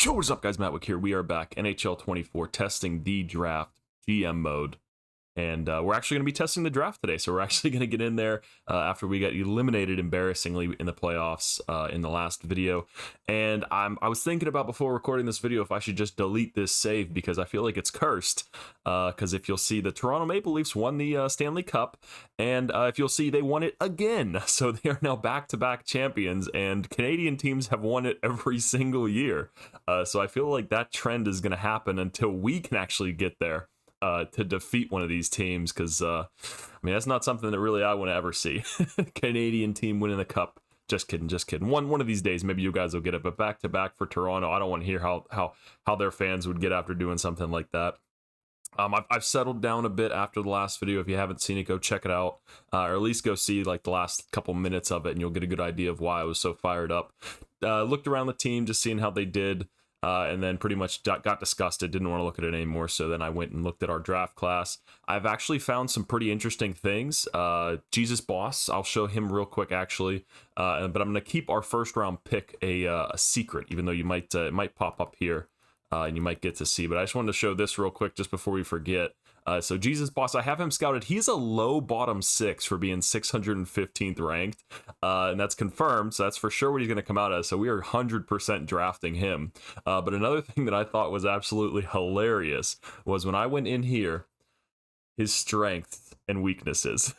Yo, what's up, guys? MattWic here. We are back, NHL 24, testing the draft GM mode. And we're actually going to be testing the draft today. So we're actually going to get in there after we got eliminated embarrassingly in the playoffs in the last video. And I was thinking about before recording this video if I should just delete this save because I feel like it's cursed. Because if you'll see, the Toronto Maple Leafs won the Stanley Cup. And if you'll see, they won it again. So they are now back-to-back champions. And Canadian teams have won it every single year. So I feel like that trend is going to happen until we can actually get there. To defeat one of these teams, because I mean, that's not something that really I want to ever see. Canadian team winning the cup. Just kidding, just kidding. One of these days, maybe you guys will get it. But back to back for Toronto, I don't want to hear how their fans would get after doing something like that. I've settled down a bit after the last video. If you haven't seen it, go check it out, or at least go see like the last couple minutes of it, and you'll get a good idea of why I was so fired up. Looked around the team, just seeing how they did. And then pretty much got disgusted, didn't want to look at it anymore, so then I went and looked at our draft class. I've actually found some pretty interesting things. Jesus Boss, I'll show him real quick, actually, but I'm going to keep our first round pick a secret, even though you might it might pop up here, and you might get to see, but I just wanted to show this real quick just before we forget. So Jesus Boss, I have him scouted. He's a low bottom 6 for being 615th ranked, and that's confirmed, so that's for sure what he's going to come out as, so we are 100% drafting him. But another thing that I thought was absolutely hilarious was when I went in here, his strengths and weaknesses.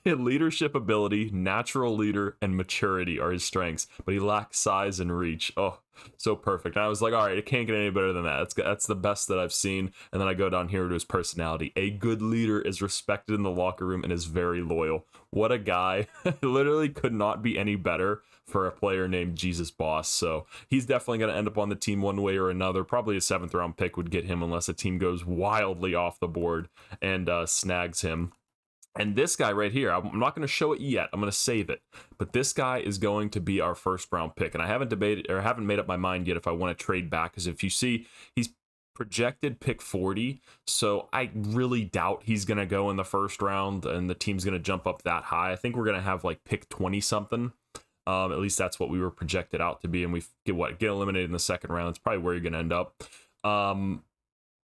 Leadership ability, natural leader, and maturity are his strengths, but he lacks size and reach. Oh, so perfect. And I was like, all right, it can't get any better than that. That's the best that I've seen. And then I go down here to his personality. A good leader is respected in the locker room and is very loyal. What a guy. Literally could not be any better for a player named Jesus Boss. So he's definitely going to end up on the team one way or another. Probably a 7th round pick would get him unless a team goes wildly off the board and snags him. And this guy right here, I'm not going to show it yet. I'm going to save it. But this guy is going to be our first round pick. And I haven't debated or haven't made up my mind yet if I want to trade back. Because if you see, he's projected pick 40. So I really doubt he's going to go in the first round and the team's going to jump up that high. I think we're going to have like pick 20 something. At least that's what we were projected out to be. And we get eliminated in the second round. It's probably where you're going to end up.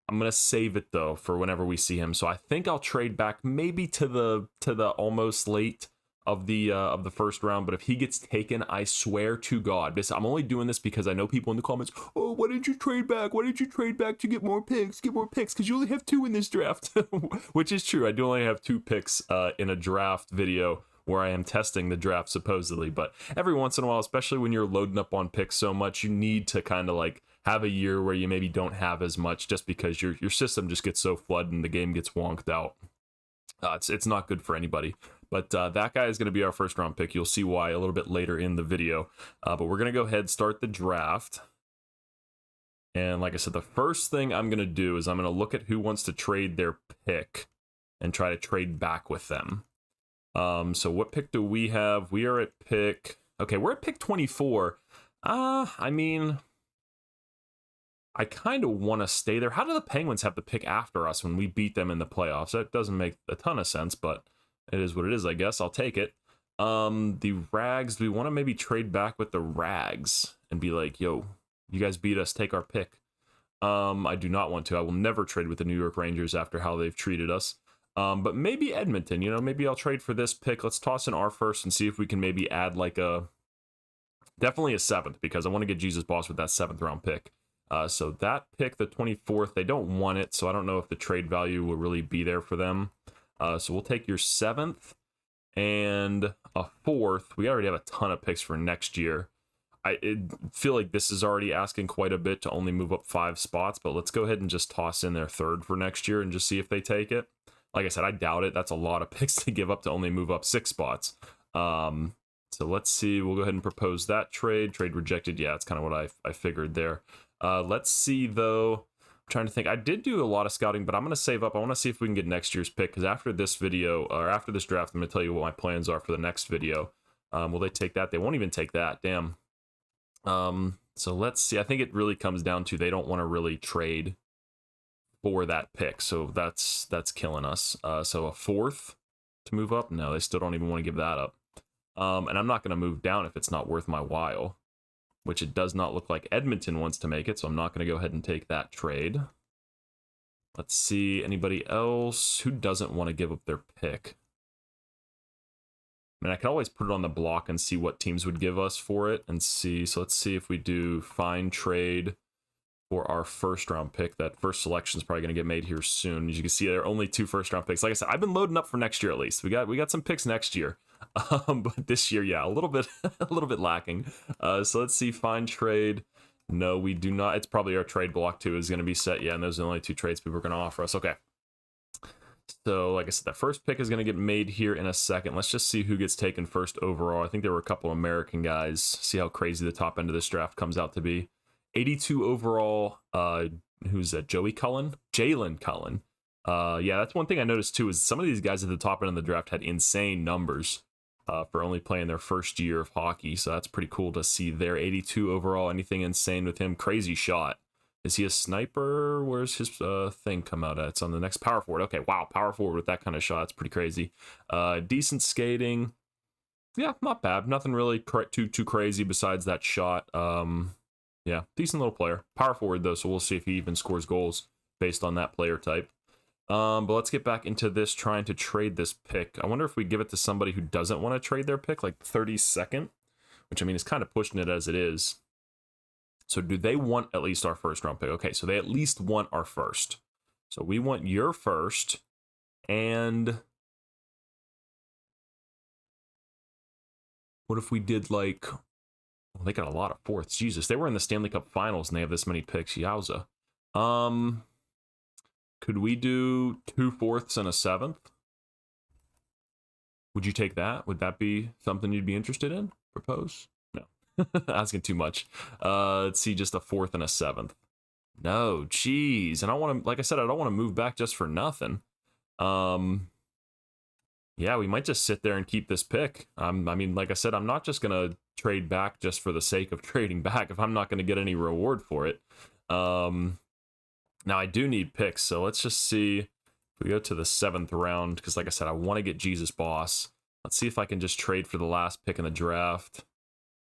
I'm gonna save it though for whenever we see him. So I think I'll trade back maybe to the almost late of the first round. But if he gets taken, I swear to God, I'm only doing this because I know people in the comments. Oh, why did you trade back? Why did you trade back to get more picks? Get more picks because you only have 2 in this draft, which is true. I do only have 2 picks in a draft video where I am testing the draft supposedly. But every once in a while, especially when you're loading up on picks so much, you need to kind of like have a year where you maybe don't have as much just because your system just gets so flooded and the game gets wonked out. It's not good for anybody. But that guy is going to be our first round pick. You'll see why a little bit later in the video. But we're going to go ahead and start the draft. And like I said, the first thing I'm going to do is I'm going to look at who wants to trade their pick and try to trade back with them. So what pick do we have? We are at pick... Okay, we're at pick 24. I mean... I kind of want to stay there. How do the Penguins have the pick after us when we beat them in the playoffs? That doesn't make a ton of sense, but it is what it is, I guess. I'll take it. The Rags, do we want to maybe trade back with the Rags and be like, yo, you guys beat us, take our pick? I do not want to. I will never trade with the New York Rangers after how they've treated us. But maybe Edmonton, maybe I'll trade for this pick. Let's toss in our first and see if we can maybe add like definitely a 7th, because I want to get Jesus Boss with that 7th round pick. So that pick, the 24th, they don't want it, so I don't know if the trade value will really be there for them. So we'll take your 7th and a 4th. We already have a ton of picks for next year. I feel like this is already asking quite a bit to only move up 5 spots, but let's go ahead and just toss in their 3rd for next year and just see if they take it. Like I said, I doubt it. That's a lot of picks to give up to only move up 6 spots. So let's see. We'll go ahead and propose that trade. Trade rejected. Yeah, that's kind of what I figured there. Let's see, though. I'm trying to think. I did do a lot of scouting, but I'm going to save up. I want to see if we can get next year's pick, because after this video, or after this draft, I'm going to tell you what my plans are for the next video. Will they take that? They won't even take that. Damn. So let's see. I think it really comes down to they don't want to really trade for that pick, so that's killing us. So a 4th to move up? No, they still don't even want to give that up. And I'm not going to move down if it's not worth my while. which it does not look like Edmonton wants to make it, so I'm not going to go ahead and take that trade. Let's see, anybody else who doesn't want to give up their pick? I mean, I could always put it on the block and see what teams would give us for it and see. So let's see if we do find trade for our first round pick. That first selection is probably going to get made here soon. As you can see, there are only 2 first round picks. Like I said, I've been loading up for next year at least. We got some picks next year, but this year, yeah, a little bit lacking. So let's see, find trade. No, we do not. It's probably our trade block too is going to be set. Yeah, and those are the only 2 trades people are going to offer us. Okay. So, like I said, that first pick is going to get made here in a second. Let's just see who gets taken first overall. I think there were a couple American guys. See how crazy the top end of this draft comes out to be. 82 overall. Who's that? Joey Cullen? Jalen Cullen. Yeah, that's one thing I noticed too, is some of these guys at the top end of the draft had insane numbers for only playing their first year of hockey. So that's pretty cool to see there. 82 overall. Anything insane with him? Crazy shot. Is he a sniper? Where's his thing come out at? It's on the next power forward. Okay, wow, power forward with that kind of shot. It's pretty crazy. Decent skating. Yeah, not bad. Nothing really too crazy besides that shot. Yeah, decent little player. Power forward, though, so we'll see if he even scores goals based on that player type. But let's get back into this, trying to trade this pick. I wonder if we give it to somebody who doesn't want to trade their pick, like 32nd, which, I mean, is kind of pushing it as it is. So do they want at least our first round pick? Okay, so they at least want our first. So we want your first. And what if we did like, well, they got a lot of fourths. Jesus, they were in the Stanley Cup Finals and they have this many picks. Yowza. Could we do 2 fourths and a 7th? Would you take that? Would that be something you'd be interested in? Propose? No. Asking too much. Let's see, just a 4th and a 7th. No, geez. And I want to, like I said, I don't want to move back just for nothing. Yeah, we might just sit there and keep this pick. I mean, like I said, I'm not just going to trade back just for the sake of trading back if I'm not going to get any reward for it. Now, I do need picks, so let's just see if we go to the 7th round, because like I said, I want to get Jesus Boss. Let's see if I can just trade for the last pick in the draft.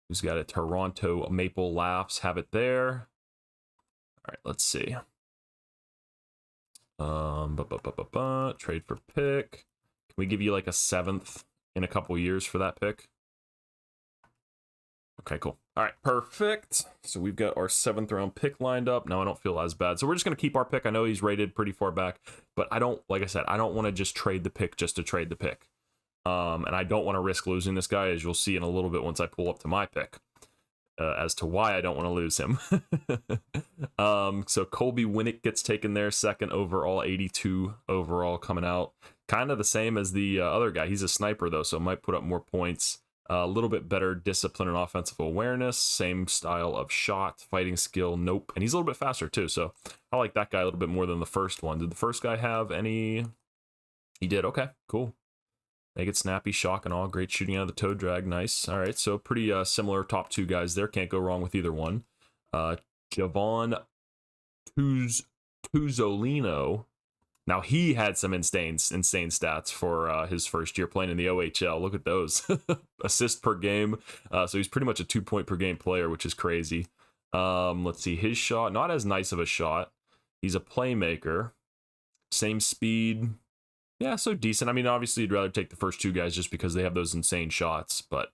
Who's got a Toronto Maple Laughs? Have it there. All right, let's see. Trade for pick. Can we give you like a 7th in a couple years for that pick? Okay, cool. All right, perfect. So we've got our 7th round pick lined up. Now I don't feel as bad. So we're just going to keep our pick. I know he's rated pretty far back, but I don't, like I said, I don't want to just trade the pick just to trade the pick. And I don't want to risk losing this guy, as you'll see in a little bit once I pull up to my pick, as to why I don't want to lose him. So Colby Winnick gets taken there, 2nd overall, 82 overall coming out. Kind of the same as the other guy. He's a sniper, though, so might put up more points. A little bit better discipline and offensive awareness. Same style of shot, fighting skill, nope. And he's a little bit faster, too, so I like that guy a little bit more than the first one. Did the first guy have any? He did. Okay, cool. Make it snappy, shock and all. Great shooting out of the toe drag. Nice. All right, so pretty similar top 2 guys there. Can't go wrong with either one. Javon Tuzolino. Now, he had some insane stats for his first year playing in the OHL. Look at those. Assist per game. So he's pretty much a 2-point per game player, which is crazy. Let's see. His shot, not as nice of a shot. He's a playmaker. Same speed. Yeah, so decent. I mean, obviously, you'd rather take the first 2 guys just because they have those insane shots. But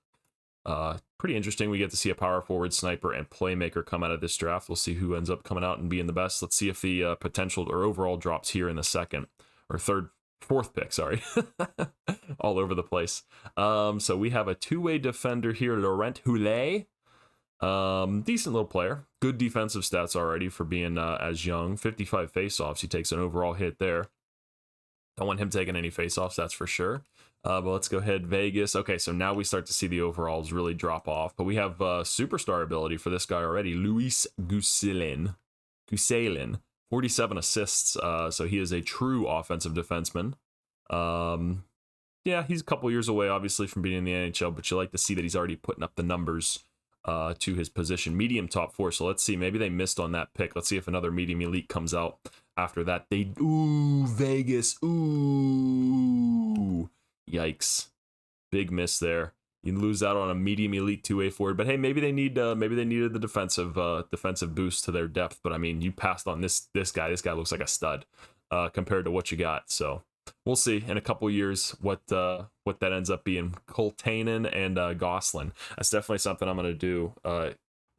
pretty interesting. We get to see a power forward, sniper, and playmaker come out of this draft. We'll see who ends up coming out and being the best. Let's see if the potential or overall drops here in the 2nd or 4th pick. Sorry, all over the place. So we have a 2-way defender here, Laurent Houlet. Decent little player. Good defensive stats already for being as young. 55 faceoffs. He takes an overall hit there. Don't want him taking any faceoffs, that's for sure. But let's go ahead, Vegas. Okay, so now we start to see the overalls really drop off. But we have superstar ability for this guy already. Luis Guselin. 47 assists. So he is a true offensive defenseman. Yeah, he's a couple years away, obviously, from being in the NHL. But you like to see that he's already putting up the numbers to his position. Medium top 4. So let's see. Maybe they missed on that pick. Let's see if another medium elite comes out after that. Ooh, Vegas. Ooh. Yikes. Big miss there. You lose out on a medium elite 2A forward, but hey, maybe they needed the defensive boost to their depth. But I mean, you passed on this guy. This guy looks like a stud compared to what you got. So we'll see in a couple years what that ends up being. Coltanen and Gosselin. That's definitely something I'm gonna do.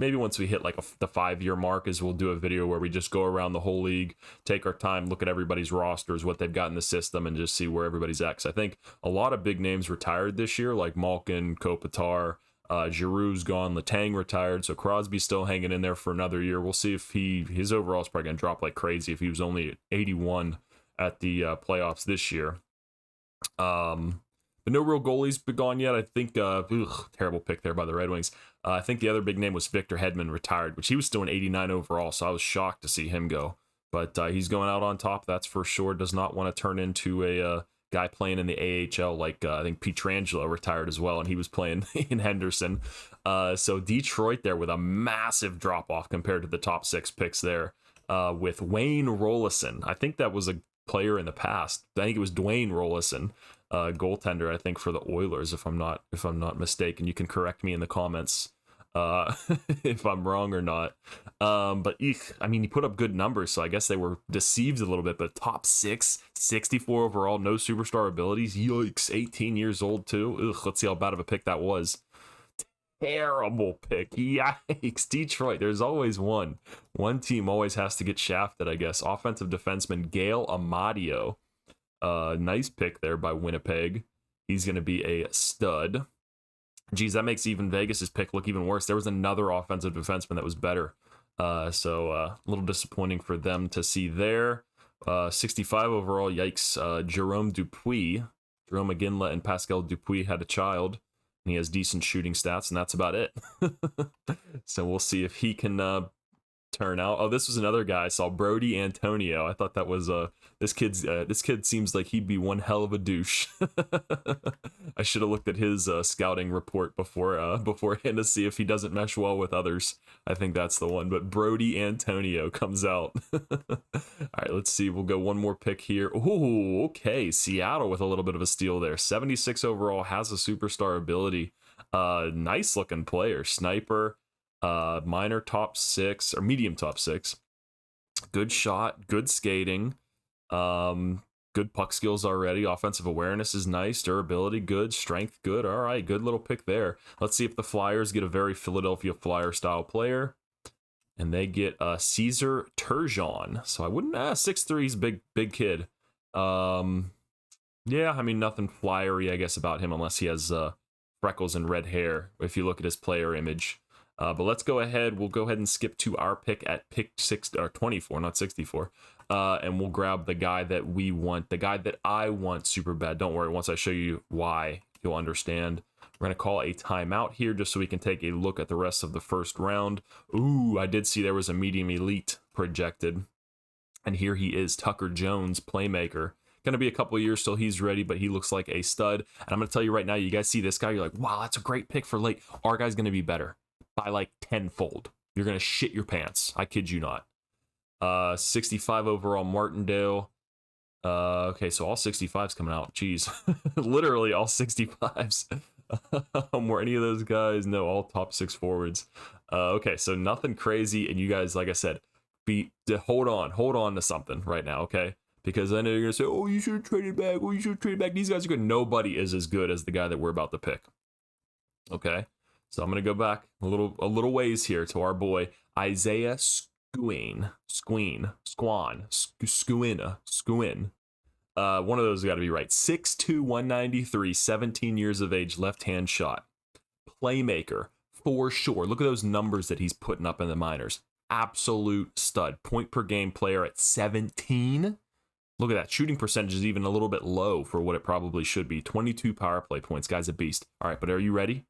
Maybe once we hit like the 5-year mark, is we'll do a video where we just go around the whole league, take our time, look at everybody's rosters, what they've got in the system, and just see where everybody's at. Because I think a lot of big names retired this year, like Malkin, Kopitar, Giroux's gone, Letang retired, so Crosby's still hanging in there for another year. We'll see if his overall is probably going to drop like crazy if he was only at 81 at the playoffs this year. But no real goalies been gone yet. I think, terrible pick there by the Red Wings. I think the other big name was Victor Hedman, retired, which he was still an 89 overall, so I was shocked to see him go. But he's going out on top, that's for sure. Does not want to turn into a guy playing in the AHL like I think Pietrangelo retired as well, and he was playing in Henderson. So Detroit there with a massive drop-off compared to the top 6 picks there with Wayne Rollison. I think that was a player in the past. I think it was Dwayne Rollison. Goaltender, I think, for the Oilers, if I'm not mistaken. You can correct me in the comments if I'm wrong or not. But I mean, he put up good numbers, so I guess they were deceived a little bit. But top 6, 64 overall, no superstar abilities. Yikes, 18 years old too. Let's see how bad of a pick that was. Terrible pick. Yikes. Detroit, there's always one team always has to get shafted, I guess. Offensive defenseman Gail Amadio. Nice pick there by Winnipeg. He's going to be a stud. Geez, that makes even Vegas's pick look even worse. There was another offensive defenseman that was better. So a little disappointing for them to see there. 65 overall, yikes. Jerome Dupuis. Jerome McGinley and Pascal Dupuis had a child, and he has decent shooting stats, and that's about it. So we'll see if he can turn out. Oh, this was another guy I saw, Brody Antonio. I thought that was this kid seems like he'd be one hell of a douche. I should have looked at his scouting report beforehand to see if he doesn't mesh well with others. I think that's the one. But Brody Antonio comes out. All right, let's see. We'll go one more pick here. Oh, okay. Seattle with a little bit of a steal there. 76 overall, has a superstar ability. Nice looking player. Sniper. Minor top 6 or medium top 6. Good shot, good skating, good puck skills already. Offensive awareness is nice, durability good, strength good. All right, good little pick there. Let's see if the Flyers get a very Philadelphia Flyer style player, and they get Caesar Turgeon. So I wouldn't 6'3", he's big kid. Yeah, I mean nothing flyery I guess about him unless he has freckles and red hair if you look at his player image. But let's go ahead. We'll go ahead and skip to our pick at pick 24, not 64. And we'll grab the guy that we want, the guy that I want super bad. Don't worry, once I show you why, you'll understand. We're going to call a timeout here just so we can take a look at the rest of the first round. Ooh, I did see there was a medium elite projected. And here he is, Tucker Jones, playmaker. Going to be a couple of years till he's ready, but he looks like a stud. And I'm going to tell you right now, you guys see this guy, you're like, wow, that's a great pick for late. Our guy's going to be better by like tenfold. You're gonna shit your pants. I kid you not. 65 overall Martindale. Okay, so all 65s coming out. Jeez, literally all 65s. Were any of those guys? No, all top 6 forwards. Okay, so nothing crazy. And you guys, like I said, hold on to something right now, okay? Because I know you're gonna say, oh, you should have traded back. Oh, you should have traded back. These guys are good. Nobody is as good as the guy that we're about to pick. Okay. So I'm going to go back a little ways here to our boy, Isaiah Skuin. One of those got to be right. 6'2", 193, 17 years of age, left-hand shot. Playmaker, for sure. Look at those numbers that he's putting up in the minors. Absolute stud. Point per game player at 17. Look at that. Shooting percentage is even a little bit low for what it probably should be. 22 power play points. Guy's a beast. All right, but are you ready?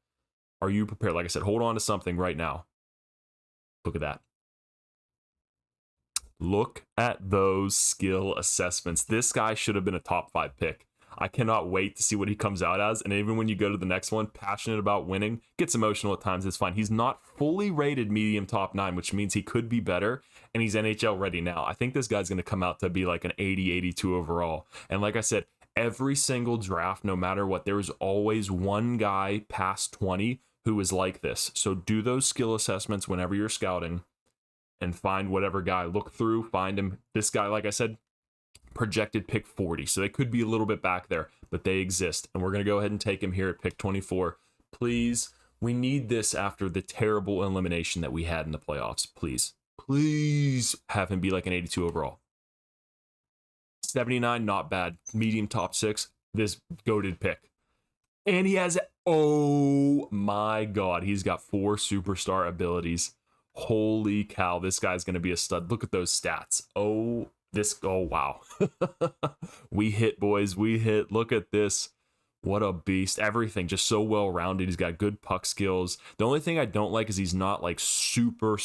Are you prepared? Like I said, hold on to something right now. Look at that. Look at those skill assessments. This guy should have been a top 5 pick. I cannot wait to see what he comes out as. And even when you go to the next one, passionate about winning, gets emotional at times, it's fine. He's not fully rated medium top 9, which means he could be better. And he's NHL ready now. I think this guy's going to come out to be like an 80, 82 overall. And like I said, every single draft, no matter what, there is always one guy past 20 who is like this. So do those skill assessments whenever you're scouting and find whatever guy. Look through, find him. This guy, like I said, projected pick 40. So they could be a little bit back there, but they exist. And we're going to go ahead and take him here at pick 24. Please, we need this after the terrible elimination that we had in the playoffs. Please have him be like an 82 overall. 79, not bad. Medium top 6. This goated pick. And he has, oh my God, he's got 4 superstar abilities. Holy cow, this guy's going to be a stud. Look at those stats. Oh, wow. We hit, boys. We hit. Look at this. What a beast. Everything just so well-rounded. He's got good puck skills. The only thing I don't like is he's not like super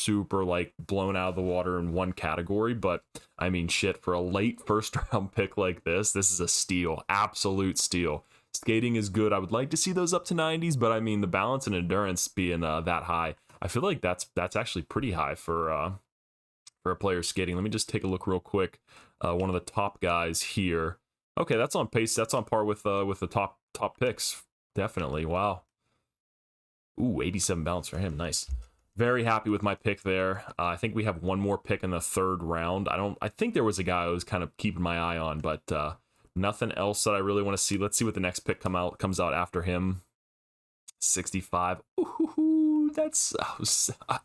like blown out of the water in one category. But I mean, shit, for a late first round pick like this is a steal. Absolute steal. Skating is good. I would like to see those up to 90s, but I mean, the balance and endurance being that high, I feel like that's actually pretty high for a player skating. Let me just take a look real quick. One of the top guys here. Okay, that's on pace. That's on par with the top picks. Definitely. Wow. Ooh, 87 balance for him. Nice. Very happy with my pick there. I think we have one more pick in the 3rd round. I think there was a guy I was kind of keeping my eye on, but nothing else that I really want to see. Let's see what the next pick comes out after him. 65. Ooh, that's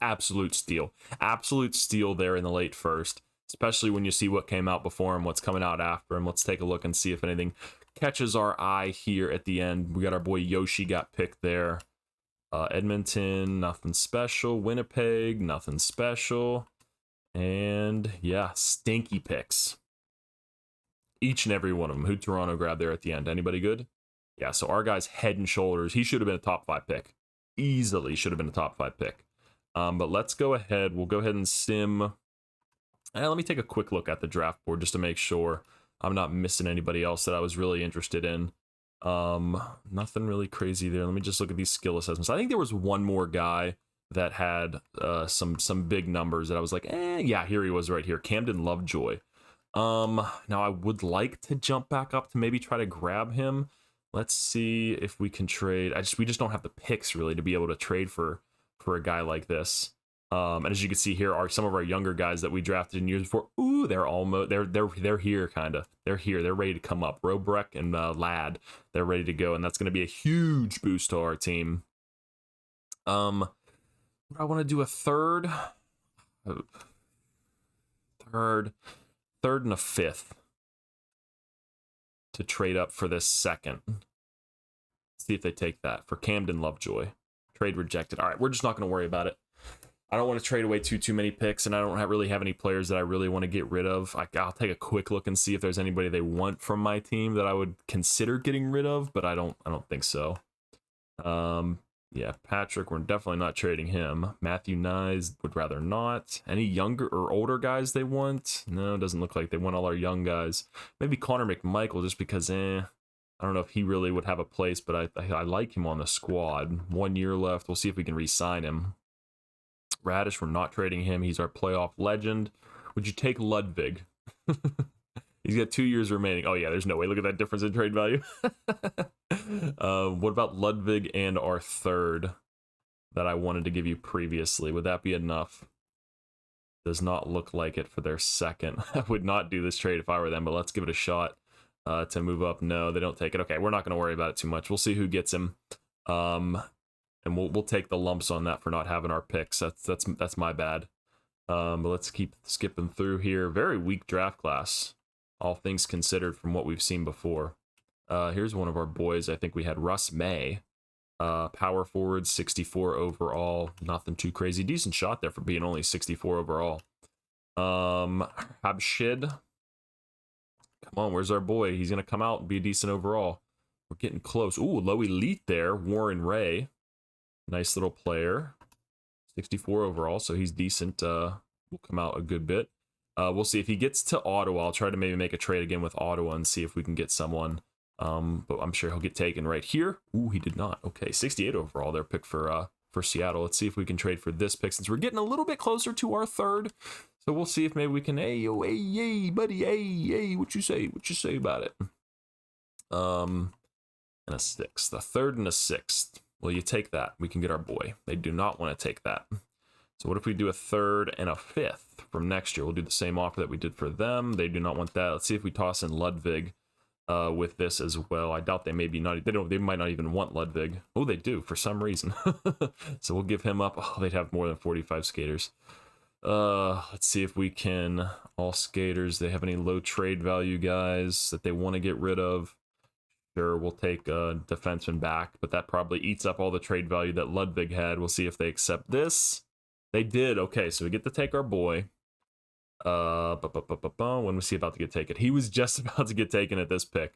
absolute steal. Absolute steal there in the late first, especially when you see what came out before him, what's coming out after him. Let's take a look and see if anything catches our eye here at the end. We got our boy Yoshi got picked there. Edmonton, nothing special. Winnipeg, nothing special. And yeah, stinky picks. Each and every one of them. Who Toronto grabbed there at the end? Anybody good? Yeah, so our guy's head and shoulders. He should have been a top 5 pick. Easily should have been a top 5 pick. But let's go ahead. We'll go ahead and sim. Let me take a quick look at the draft board just to make sure I'm not missing anybody else that I was really interested in. Nothing really crazy there. Let me just look at these skill assessments. I think there was one more guy that had some big numbers that I was like, yeah, here he was right here. Camden Lovejoy. Now I would like to jump back up to maybe try to grab him. Let's see if we can trade. We just don't have the picks really to be able to trade for a guy like this. And as you can see here are some of our younger guys that we drafted in years before. Ooh, they're almost they're here kind of. They're here. They're ready to come up. Robrecht and Ladd, they're ready to go, and that's going to be a huge boost to our team. I want to do a third and a 5th to trade up for this 2nd. See if they take that for Camden Lovejoy. Trade rejected. All right, we're just not going to worry about it. I don't want to trade away too many picks, and I don't really have any players that I really want to get rid of. I'll take a quick look and see if there's anybody they want from my team that I would consider getting rid of, but I don't think so. Yeah, Patrick, we're definitely not trading him. Matthew Nyes would rather not. Any younger or older guys they want? No, it doesn't look like they want all our young guys. Maybe Connor McMichael, just because, I don't know if he really would have a place, but I like him on the squad. 1 year left. We'll see if we can re-sign him. Radish, we're not trading him. He's our playoff legend. Would you take Ludwig? He's got 2 years remaining. Oh, yeah, there's no way. Look at that difference in trade value. What about Ludwig and our 3rd that I wanted to give you previously? Would that be enough? Does not look like it for their 2nd. I would not do this trade if I were them, but let's give it a shot to move up. No, they don't take it. Okay, we're not going to worry about it too much. We'll see who gets him. And we'll take the lumps on that for not having our picks. That's my bad. But let's keep skipping through here. Very weak draft class, all things considered, from what we've seen before. Here's one of our boys. I think we had Russ May, power forward, 64 overall. Nothing too crazy. Decent shot there for being only 64 overall. Habshid. Come on, where's our boy? He's gonna come out and be a decent overall. We're getting close. Ooh, low elite there. Warren Ray. Nice little player. 64 overall, so he's decent. Will come out a good bit. We'll see if he gets to Ottawa. I'll try to maybe make a trade again with Ottawa and see if we can get someone. But I'm sure he'll get taken right here. Ooh, he did not. Okay, 68 overall. Their pick for Seattle. Let's see if we can trade for this pick since we're getting a little bit closer to our 3rd. So we'll see if maybe we can. Hey, buddy. Hey, what you say? What you say about it? and a 6th. A 3rd and a 6th. Will you take that? We can get our boy. They do not want to take that. So what if we do a 3rd and a 5th from next year? We'll do the same offer that we did for them. They do not want that. Let's see if we toss in Ludwig with this as well. I doubt they they might not even want Ludwig. Oh, they do for some reason. So we'll give him up. Oh, they'd have more than 45 skaters. Let's see if we can all skaters. They have any low trade value guys that they want to get rid of? Sure, we'll take a defenseman back, but that probably eats up all the trade value that Ludwig had. We'll see if they accept this. They did. Okay, so we get to take our boy. When was he about to get taken? He was just about to get taken at this pick.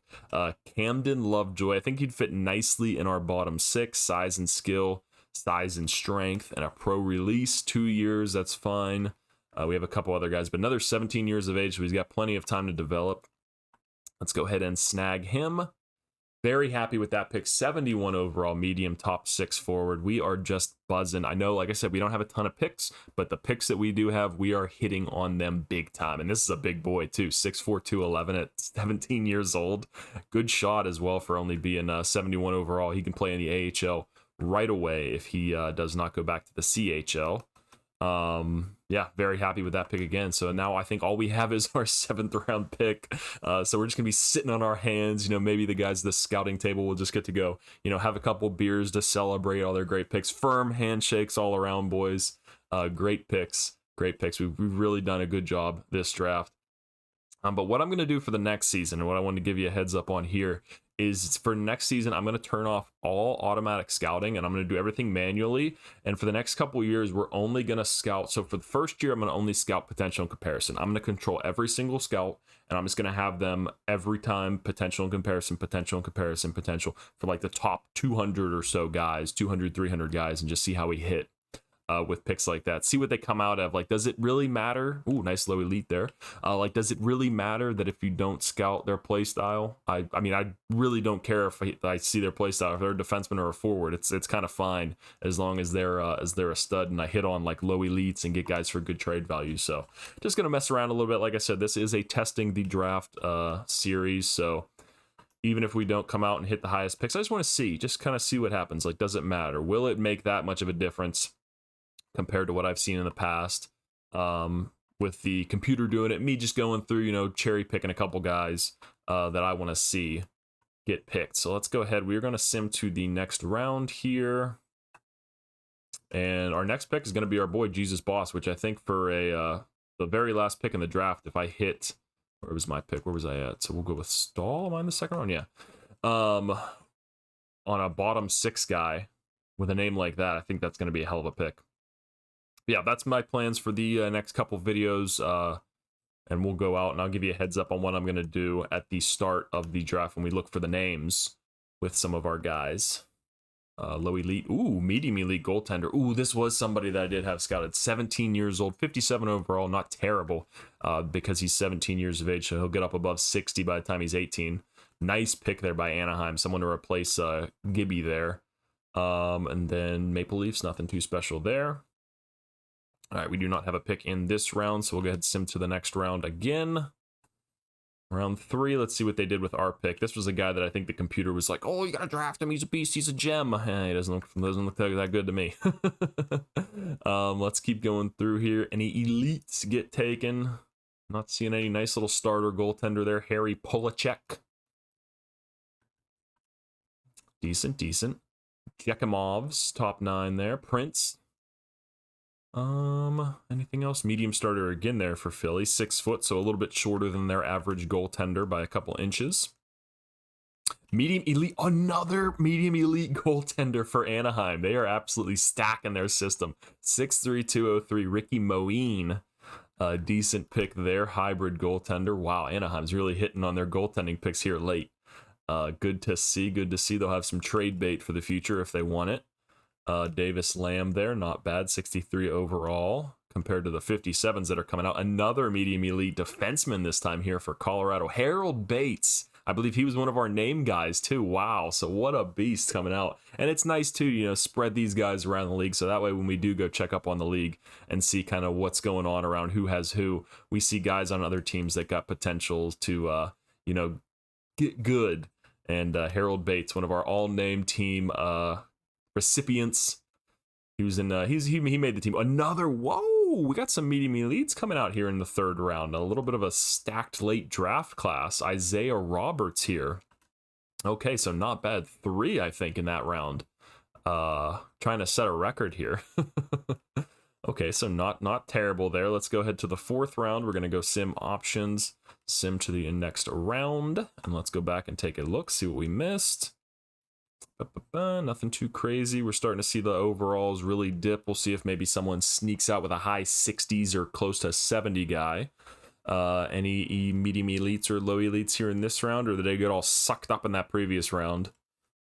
Camden Lovejoy. I think he'd fit nicely in our bottom 6. Size and skill, size and strength, and a pro release. 2 years, that's fine. We have a couple other guys, but another 17 years of age, so he's got plenty of time to develop. Let's go ahead and snag him. Very happy with that pick. 71 overall, medium, top 6 forward. We are just buzzing. I know, like I said, we don't have a ton of picks, but the picks that we do have, we are hitting on them big time. And this is a big boy, too. 6'4", 211 at 17 years old. Good shot as well for only being 71 overall. He can play in the AHL right away if he does not go back to the CHL. Yeah, very happy with that pick again. So now I think all we have is our 7th round pick. So we're just gonna be sitting on our hands. You know, maybe the guys at the scouting table will just get to go, you know, have a couple beers to celebrate all their great picks. Firm handshakes all around, boys. Great picks. Great picks. We've really done a good job this draft. But what I'm going to do for the next season, and what I want to give you a heads up on here, is for next season, I'm going to turn off all automatic scouting, and I'm going to do everything manually. And for the next couple of years, we're only going to scout. So for the first year, I'm going to only scout potential and comparison. I'm going to control every single scout, and I'm just going to have them every time potential and comparison, potential and comparison, potential for like the top 200 or so guys, 200, 300 guys, and just see how we hit. With picks like that, see what they come out of. Like, does it really matter? Ooh, nice low elite there. Like, does it really matter that if you don't scout their play style? I mean, I really don't care if I see their play style. If they're a defenseman or a forward, it's kind of fine as long as they're a stud and I hit on like low elites and get guys for good trade value. So just gonna mess around a little bit. Like I said, this is a testing the draft series, so even if we don't come out and hit the highest picks, I just want to see, just kind of see what happens. Like, does it matter? Will it make that much of a difference compared to what I've seen in the past, with the computer doing it, me just going through, you know, cherry picking a couple guys that I want to see get picked. So let's go ahead. We're going to sim to the next round here. And our next pick is going to be our boy Jesus Boss, which I think for the very last pick in the draft, if I hit, where was my pick? Where was I at? So we'll go with Stahl. Am I in the second round? Yeah. On a bottom 6 guy with a name like that, I think that's going to be a hell of a pick. Yeah, that's my plans for the next couple videos, and we'll go out and I'll give you a heads up on what I'm going to do at the start of the draft when we look for the names with some of our guys. Low elite, ooh, medium elite goaltender. Ooh, this was somebody that I did have scouted. 17 years old, 57 overall, not terrible, because he's 17 years of age, so he'll get up above 60 by the time he's 18. Nice pick there by Anaheim, someone to replace Gibby there. And then Maple Leafs, nothing too special there. All right, we do not have a pick in this round, so we'll go ahead and sim to the next round again. Round 3, let's see what they did with our pick. This was a guy that I think the computer was like, oh, you gotta draft him, he's a beast, he's a gem. He doesn't look that good to me. Let's keep going through here. Any elites get taken? Not seeing any. Nice little starter goaltender there, Harry Polacek. Decent. Jekimov's top 9 there. Prince. Anything else? Medium starter again there for Philly. 6 foot, so a little bit shorter than their average goaltender by a couple inches. Medium elite, another medium elite goaltender for Anaheim. They are absolutely stacking their system. 6'3", 203, Ricky Moeen. Decent pick there, hybrid goaltender. Wow, Anaheim's really hitting on their goaltending picks here late. Good to see. They'll have some trade bait for the future if they want it. Davis Lamb there, not bad, 63 overall compared to the 57s that are coming out. Another medium elite defenseman this time here for Colorado, Harold Bates. I believe he was one of our name guys too. Wow, so what a beast coming out. And it's nice to, you know, spread these guys around the league, so that way when we do go check up on the league and see kind of what's going on around who has who, we see guys on other teams that got potential to you know, get good And Harold Bates, one of our all-name team recipients. He was in. He made the team. Another. Whoa, we got some medium elites coming out here in the 3rd round. A little bit of a stacked late draft class. Isaiah Roberts here. Okay, so not bad. 3, I think, in that round. Trying to set a record here. Okay, so not terrible there. Let's go ahead to the 4th round. We're gonna go sim options, sim to the next round, and let's go back and take a look, see what we missed. Nothing too crazy. We're starting to see the overalls really dip. We'll see if maybe someone sneaks out with a high 60s or close to 70 guy. Any medium elites or low elites here in this round, or did they get all sucked up in that previous round?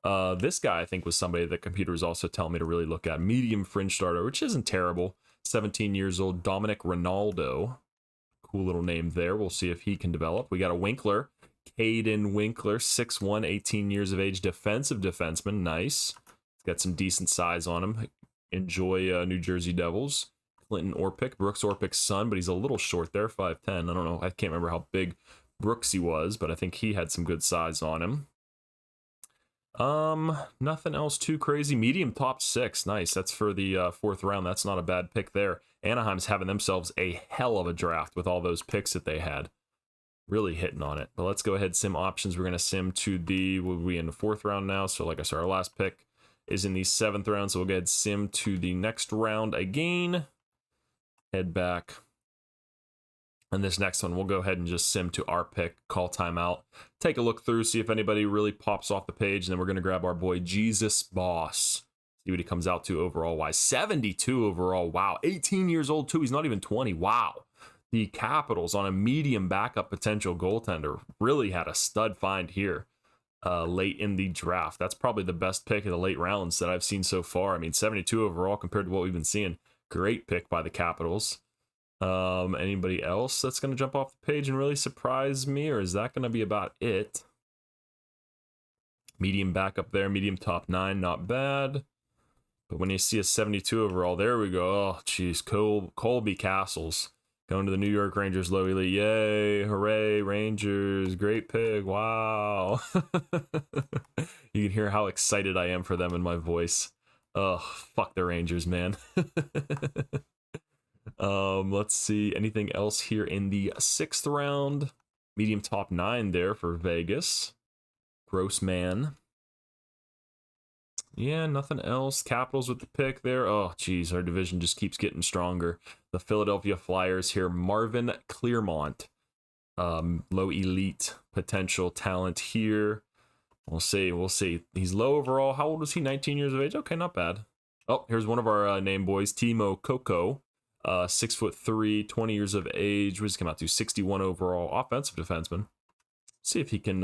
This guy, I think, was somebody that computer was also telling me to really look at. Medium fringe starter, which isn't terrible. 17 years old, Dominic Ronaldo. Cool little name there. We'll see if he can develop. We got a Winkler. Caden Winkler, 6'1", 18 years of age, defensive defenseman. Nice. Got some decent size on him. Enjoy New Jersey Devils. Clinton Orpik, Brooks Orpik's son, but he's a little short there, 5'10". I don't know. I can't remember how big Brooksy was, but I think he had some good size on him. Nothing else too crazy. Medium top 6. Nice. That's for the 4th round. That's not a bad pick there. Anaheim's having themselves a hell of a draft with all those picks that they had. Really hitting on it. But let's go ahead, sim options. We're going to sim to we'll be in the 4th round now. So like I said, our last pick is in the 7th round. So we'll go ahead, sim to the next round again. Head back. And this next one, we'll go ahead and just sim to our pick, call timeout, take a look through, see if anybody really pops off the page, and then we're going to grab our boy Jesus Boss, see what he comes out to overall wise. 72 overall, wow. 18 years old too, he's not even 20, wow. The Capitals on a medium backup potential goaltender really had a stud find here late in the draft. That's probably the best pick of the late rounds that I've seen so far. I mean, 72 overall compared to what we've been seeing. Great pick by the Capitals. Anybody else that's going to jump off the page and really surprise me, or is that going to be about it? Medium backup there, medium top 9, not bad. But when you see a 72 overall, there we go. Oh, geez, Colby Castles going to the New York Rangers low elite. Yay, hooray, Rangers, great pick, wow. You can hear how excited I am for them in my voice. Oh, fuck the Rangers, man. Let's see, anything else here in the 6th round? Medium top 9 there for Vegas. Grossman. Yeah, nothing else. Capitals with the pick there. Oh, geez, our division just keeps getting stronger. The Philadelphia Flyers here. Marvin Clearmont. Low elite potential talent here. We'll see. He's low overall. How old is he? 19 years of age? Okay, not bad. Oh, here's one of our name boys, Timo Coco. 6'3", 20 years of age. We just come out to 61 overall, offensive defenseman. See if he can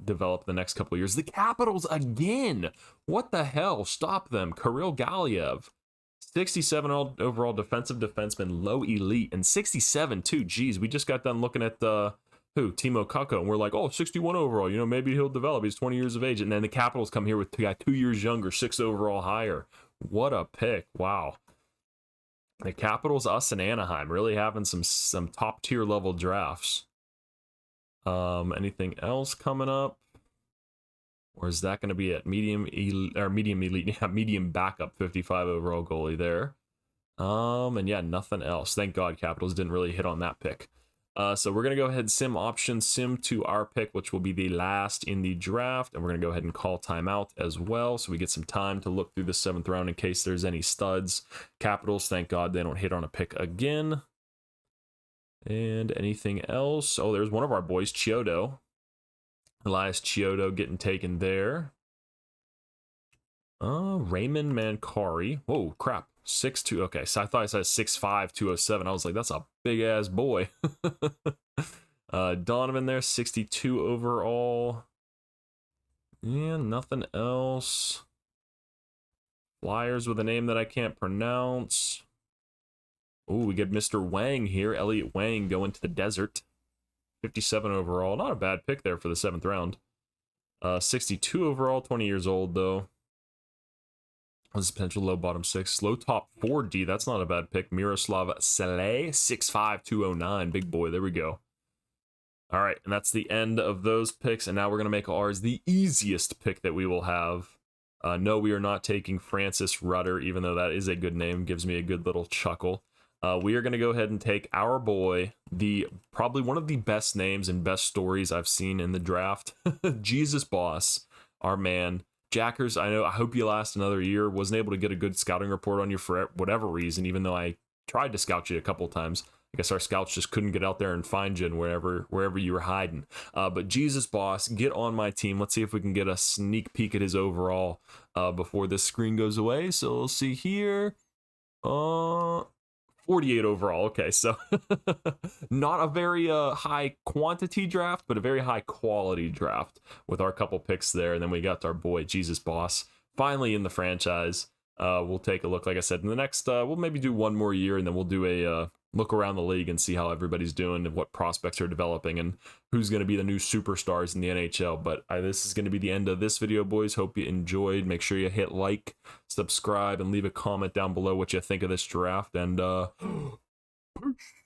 develop the next couple of years. The Capitals again. What the hell? Stop them. Kirill Galiev, 67 overall defensive defenseman, low elite, and 67 too. Geez, we just got done looking at Timo Coco, and we're like, oh, 61 overall. You know, maybe he'll develop. He's 20 years of age, and then the Capitals come here with 2 years younger, 6 overall higher. What a pick! Wow. The Capitals, us, and Anaheim really having some top tier level drafts. Anything else coming up? Or is that going to be at medium elite? Yeah, medium backup 55 overall goalie there. And yeah, nothing else. Thank God Capitals didn't really hit on that pick. So we're going to go ahead, sim to our pick, which will be the last in the draft. And we're going to go ahead and call timeout as well. So we get some time to look through the 7th round in case there's any studs. Capitals, thank God they don't hit on a pick again. And anything else? Oh, there's one of our boys, Chiodo. Elias Chiodo getting taken there. Raymond Mancari. Whoa, crap. 6'2". Okay, so I thought I said 6'5", 207. I was like, that's a big ass boy. Donovan there, 62 overall. Yeah, nothing else. Flyers with a name that I can't pronounce. Ooh, we get Mr. Wang here. Elliot Wang going to the desert. 57 overall. Not a bad pick there for the 7th round. 62 overall, 20 years old, though. This is potential low bottom 6. Low top 4D. That's not a bad pick. Miroslav Saleh, 6'5", 209. Big boy. There we go. All right, and that's the end of those picks, and now we're going to make ours the easiest pick that we will have. No, we are not taking Francis Rudder, even though that is a good name, gives me a good little chuckle. We are going to go ahead and take our boy, probably one of the best names and best stories I've seen in the draft, Jesus Boss, our man. Jackers, I hope you last another year. Wasn't able to get a good scouting report on you for whatever reason, even though I tried to scout you a couple times. I guess our scouts just couldn't get out there and find you wherever you were hiding. But Jesus Boss, get on my team. Let's see if we can get a sneak peek at his overall before this screen goes away. So we'll see here. 48 overall. Okay, so not a very high quantity draft, but a very high quality draft with our couple picks there. And then we got our boy Jesus Boss finally in the franchise. We'll take a look, like I said, in the next, we'll maybe do one more year, and then we'll do a look around the league and see how everybody's doing and what prospects are developing and who's going to be the new superstars in the NHL. But this is going to be the end of this video, boys. Hope you enjoyed. Make sure you hit like, subscribe, and leave a comment down below what you think of this draft. And peace.